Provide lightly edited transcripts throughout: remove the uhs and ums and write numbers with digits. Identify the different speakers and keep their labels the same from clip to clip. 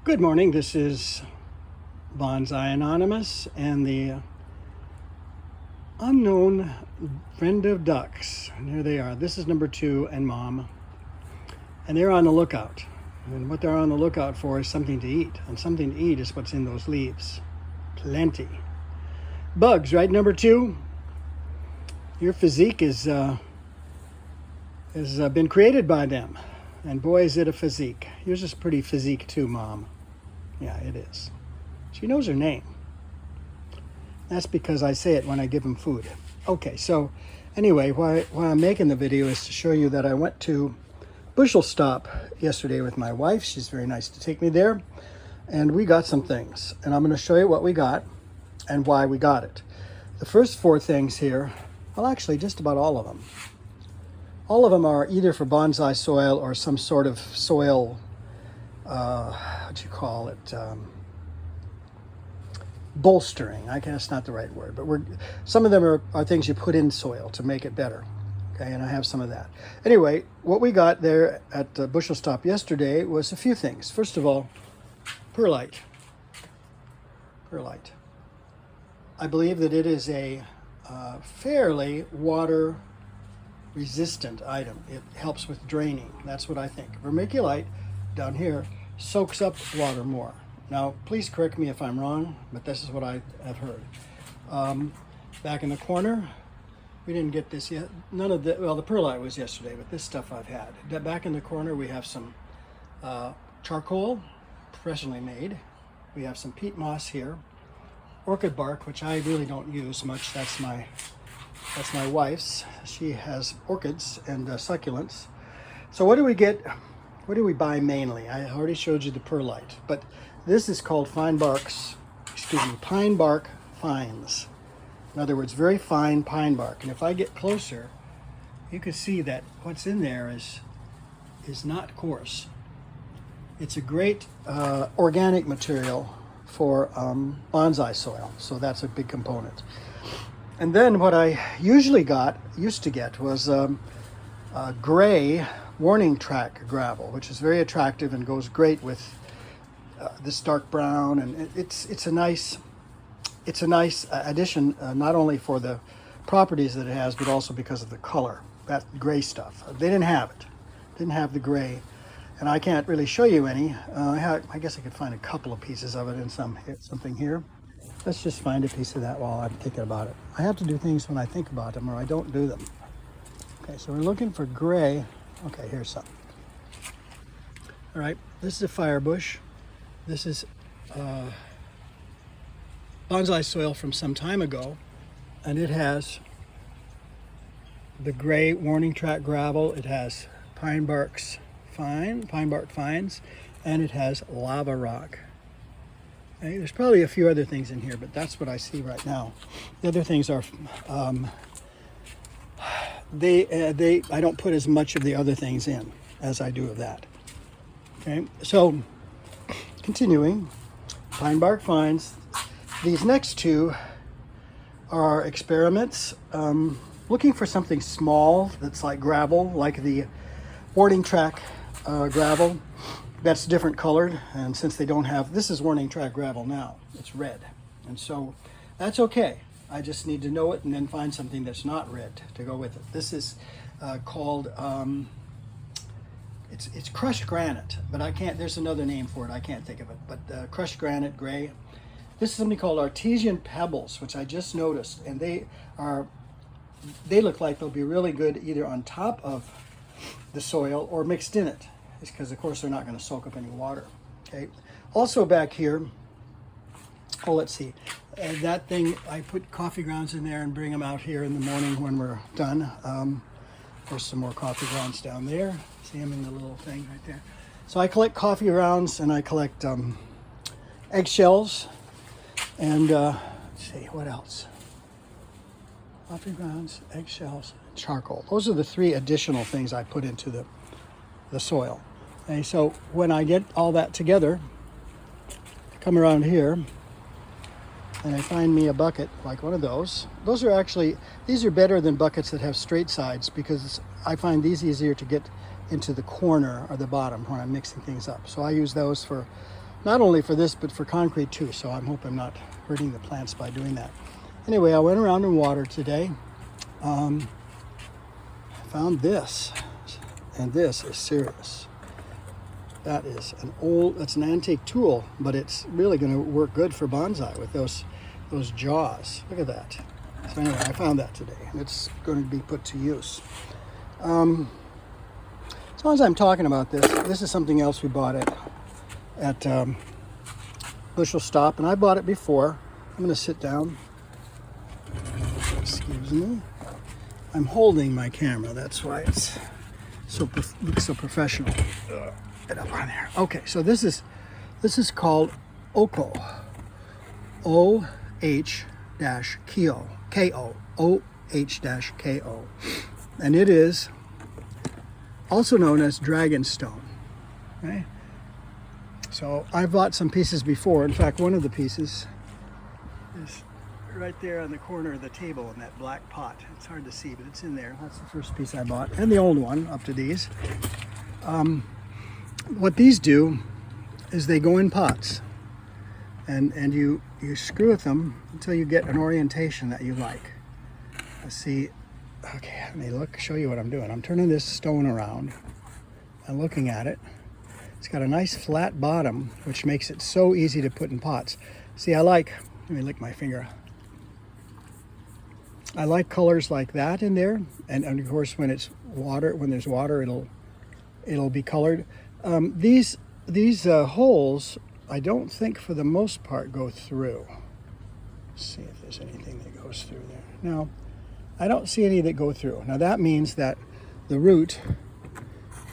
Speaker 1: Good morning, this is Bonsai Anonymous and the unknown friend of ducks. And here they are. This is number 2 and Mom. And they're on the lookout. And what they're on the lookout for is something to eat. And something to eat is what's in those leaves. Plenty. Bugs, right? Number 2. Your physique has been created by them. And boy, is it a physique. Yours is pretty physique too, Mom. Yeah, it is. She knows her name. That's because I say it when I give them food. Okay, so anyway, why I'm making the video is to show you that I went to Bushel Stop yesterday with my wife. She's very nice to take me there. And we got some things. And I'm going to show you what we got and why we got it. The first 4 things here, well, actually, just about all of them. All of them are either for bonsai soil or some sort of soil, what you call it, bolstering. I guess not the right word, but some of them are things you put in soil to make it better. Okay, and I have some of that. Anyway, what we got there at Bushel Stop yesterday was a few things. First of all, perlite. Perlite. I believe that it is a fairly water resistant item. It helps with draining. That's what I think. Vermiculite down here soaks up water more. Now, please correct me if I'm wrong, but this is what I have heard. Back in the corner, we didn't get this yet. None of the, well, the perlite was yesterday, but this stuff I've had. Back in the corner, we have some charcoal, professionally made. We have some peat moss here. Orchid bark, which I really don't use much. That's my wife's. She has orchids and succulents. So what do we get? What do we buy mainly? I already showed you the perlite, but this is called pine bark fines. In other words, very fine pine bark. And if I get closer, you can see that what's in there is not coarse. It's a great organic material for bonsai soil, so that's a big component. And then what I used to get was gray warning track gravel, which is very attractive and goes great with this dark brown. And it's a nice addition, not only for the properties that it has, but also because of the color. That gray stuff. They didn't have it. Didn't have the gray, and I can't really show you any. I guess I could find a couple of pieces of it in something here. Let's just find a piece of that while I'm thinking about it. I have to do things when I think about them, or I don't do them. Okay, so we're looking for gray. Okay, here's some. All right, this is a firebush. This is bonsai soil from some time ago, and it has the gray warning track gravel. It has pine bark fines, and it has lava rock. Okay, there's probably a few other things in here, but that's what I see right now. The other things are I don't put as much of the other things in as I do of that. Okay, so continuing, pine bark fines. These next 2 are experiments. Looking for something small that's like gravel, like the warning track gravel. That's different colored, and since they don't have, this is warning track gravel now, it's red. And so that's okay. I just need to know it and then find something that's not red to go with it. This is called, it's crushed granite, but I can't, there's another name for it, I can't think of it, but crushed granite gray. This is something called artesian pebbles, which I just noticed, and they look like they'll be really good either on top of the soil or mixed in it, because of course they're not going to soak up any water. Okay. Also back here, let's see, that thing, I put coffee grounds in there and bring them out here in the morning when we're done. There's some more coffee grounds down there. See them in the little thing right there. So I collect coffee grounds and I collect eggshells and let's see, what else? Coffee grounds, eggshells, charcoal. Those are the 3 additional things I put into the soil. Okay, so when I get all that together, come around here and I find me a bucket like one of those. Those are actually, these are better than buckets that have straight sides because I find these easier to get into the corner or the bottom when I'm mixing things up. So I use those for not only for this, but for concrete too. So I'm hoping I'm not hurting the plants by doing that. Anyway, I went around in water today. Found this, and this is serious. That is it's an antique tool, but it's really going to work good for bonsai with those jaws. Look at that. So anyway, I found that today, and it's going to be put to use. As long as I'm talking about this is something else we bought at Bushel Stop, and I bought it before. I'm going to sit down. Excuse me. I'm holding my camera. That's why it's looks so professional. Get up on there. Okay, so this is called Oko. O-H-K-O. K-O. O-H-K-O. And it is also known as dragonstone. Okay? So I bought some pieces before. In fact, one of the pieces is right there on the corner of the table in that black pot. It's hard to see, but it's in there. That's the first piece I bought, and the old one up to these. What these do is they go in pots, and you screw with them until you get an orientation that you like. Let's see. Okay, let me show you what I'm doing. I'm turning this stone around and looking at it. It's got a nice flat bottom, which makes it so easy to put in pots. See, let me lick my finger. I like colors like that in there, and of course when there's water, it'll be colored. These holes, I don't think for the most part go through. Let's see if there's anything that goes through there. No, I don't see any that go through. Now that means that the root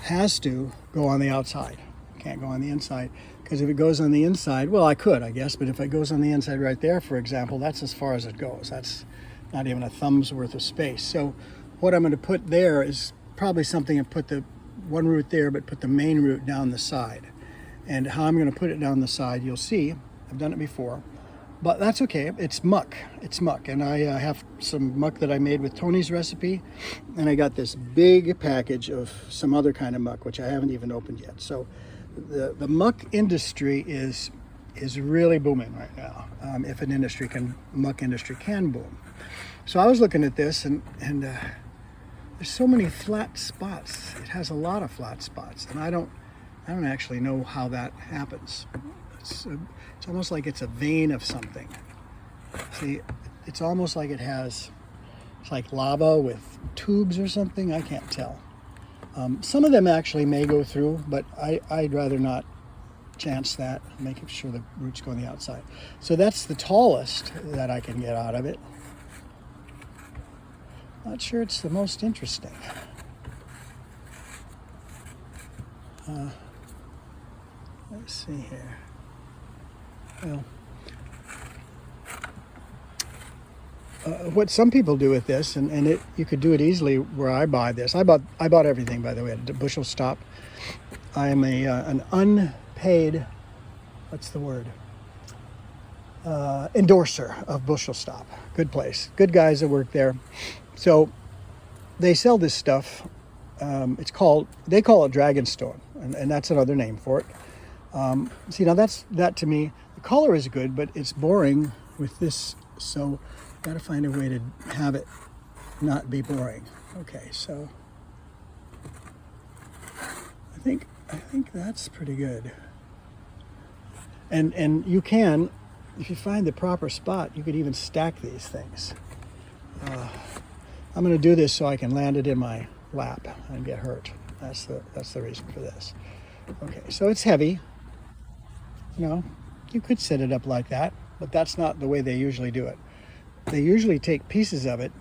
Speaker 1: has to go on the outside. It can't go on the inside, because if it goes on the inside, well, I could, I guess, but if it goes on the inside right there, for example, that's as far as it goes. That's not even a thumb's worth of space. So what I'm going to put there is probably something and put the one root there, but put the main root down the side. And how I'm going to put it down the side, you'll see. I've done it before, but that's okay. It's muck. It's muck, and I have some muck that I made with Tony's recipe, and I got this big package of some other kind of muck, which I haven't even opened yet. So the muck industry is really booming right now. If an muck industry can boom. So I was looking at this, and there's so many flat spots. It has a lot of flat spots, and I don't actually know how that happens. It's almost like it's a vein of something. See, it's almost like it's like lava with tubes or something. I can't tell. Some of them actually may go through, but I'd rather not chance that, making sure the roots go on the outside. So that's the tallest that I can get out of it. Not sure it's the most interesting. Let's see here. Well, what some people do with this, and you could do it easily where I buy this. I bought everything, by the way, at Bushel Stop. I am an unpaid, what's the word? Endorser of Bushel Stop. Good place. Good guys that work there. So they sell this stuff. They call it dragonstone, and that's another name for it. See, now that to me, the color is good, but it's boring with this. So got to find a way to have it not be boring. Okay, so I think that's pretty good. And you can, if you find the proper spot, you could even stack these things. I'm going to do this so I can land it in my lap and get hurt. That's the reason for this. Okay, so it's heavy. You could set it up like that, but that's not the way they usually do it. They usually take pieces of it.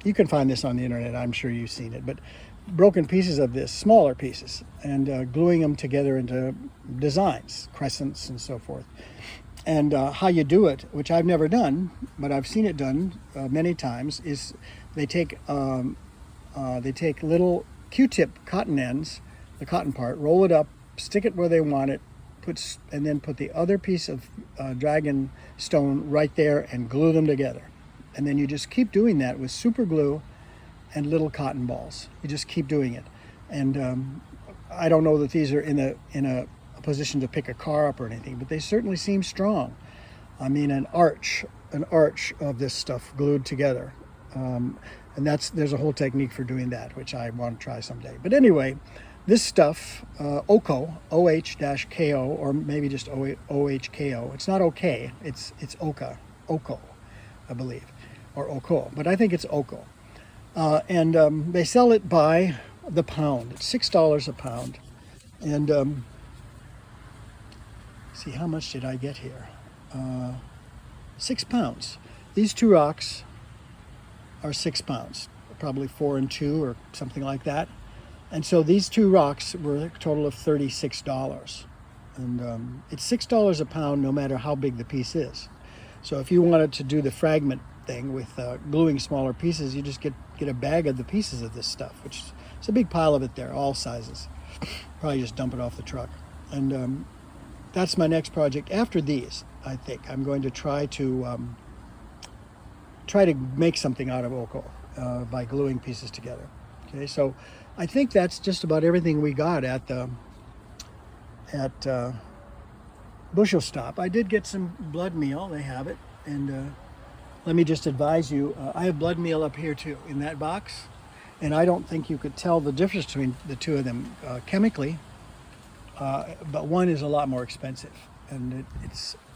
Speaker 1: You can find this on the internet. I'm sure you've seen it, but broken pieces of this, smaller pieces, and gluing them together into designs, crescents, and so forth. And how you do it, which I've never done, but I've seen it done many times, is they take little Q-tip cotton ends, the cotton part, roll it up, stick it where they want it, and then put the other piece of dragon stone right there and glue them together. And then you just keep doing that with super glue and little cotton balls. You just keep doing it. And I don't know that these are in a position to pick a car up or anything, but they certainly seem strong. I mean, an arch of this stuff glued together. And there's a whole technique for doing that, which I want to try someday. But anyway, this stuff, OHKO, OH-KO, or maybe just OHKO. It's not OK, it's OKO, I believe, or OKO, but I think it's OKO. And they sell it by the pound. It's $6 a pound. And see, how much did I get here? 6 pounds. These 2 rocks are 6 pounds, probably 4 and 2 or something like that. And so these 2 rocks were a total of $36. And it's $6 a pound no matter how big the piece is. So if you wanted to do the fragment thing with gluing smaller pieces, you just get a bag of the pieces of this stuff, which is a big pile of it there, all sizes. Probably just dump it off the truck. And that's my next project. After these, I think I'm going to try to make something out of OKO by gluing pieces together. Okay, so I think that's just about everything we got at Bushel Stop. I did get some blood meal. They have it, and let me just advise you, I have blood meal up here too in that box, and I don't think you could tell the difference between the two of them chemically, but one is a lot more expensive, and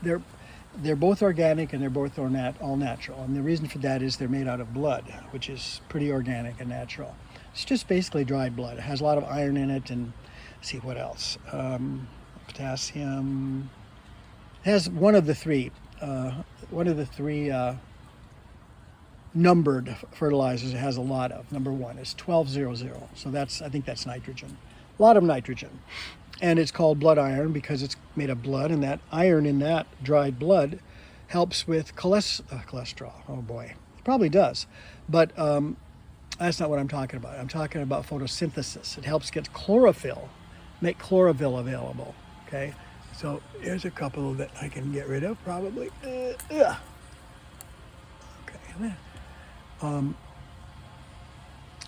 Speaker 1: they're both organic and they're both all natural, and the reason for that is they're made out of blood, which is pretty organic and natural. It's just basically dried blood. It has a lot of iron in it, and let's see what else. Potassium. It has one of the three numbered fertilizers. It has a lot of. Number 1 is 1200. So I think that's nitrogen. A lot of nitrogen. And it's called blood iron because it's made of blood, and that iron in that dried blood helps with cholesterol. Oh boy, it probably does. But that's not what I'm talking about. I'm talking about photosynthesis. It helps get chlorophyll, make chlorophyll available. Okay, so here's a couple that I can get rid of probably. Okay.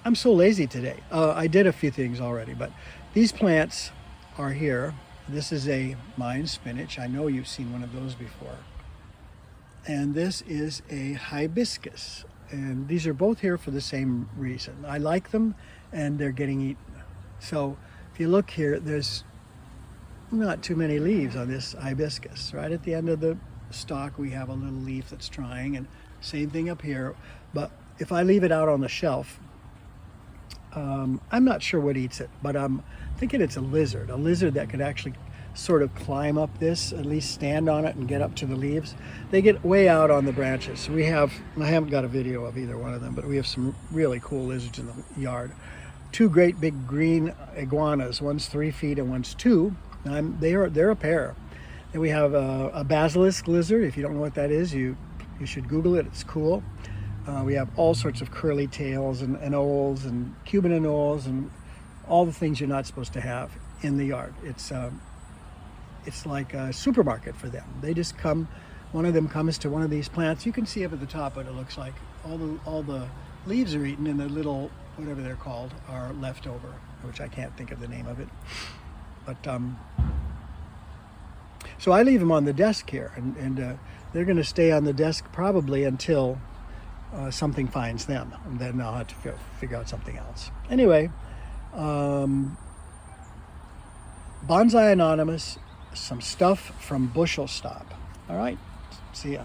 Speaker 1: I'm so lazy today. I did a few things already, but these plants are here. This is a Mayan spinach. I know you've seen one of those before. And this is a hibiscus. And these are both here for the same reason. I like them, and they're getting eaten. So if you look here, there's not too many leaves on this hibiscus. Right at the end of the stalk, we have a little leaf that's trying, and same thing up here. But if I leave it out on the shelf, I'm not sure what eats it, but I'm thinking it's a lizard that could actually sort of climb up this, at least stand on it and get up to the leaves. They get way out on the branches. I haven't got a video of either one of them, but we have some really cool lizards in the yard. 2 great big green iguanas. One's 3 feet and one's 2. They're a pair. Then we have a basilisk lizard. If you don't know what that is, you should Google it. It's cool. We have all sorts of curly tails and anoles and Cuban anoles and all the things you're not supposed to have in the yard. It's like a supermarket for them. They just come. One of them comes to one of these plants. You can see up at the top what it looks like. All the leaves are eaten, and the little, whatever they're called, are left over, which I can't think of the name of it. But so I leave them on the desk here, and they're going to stay on the desk probably until something finds them, and then I'll have to figure out something else. Anyway, Bonsai Anonymous, some stuff from Bushel Stop. All right, see ya.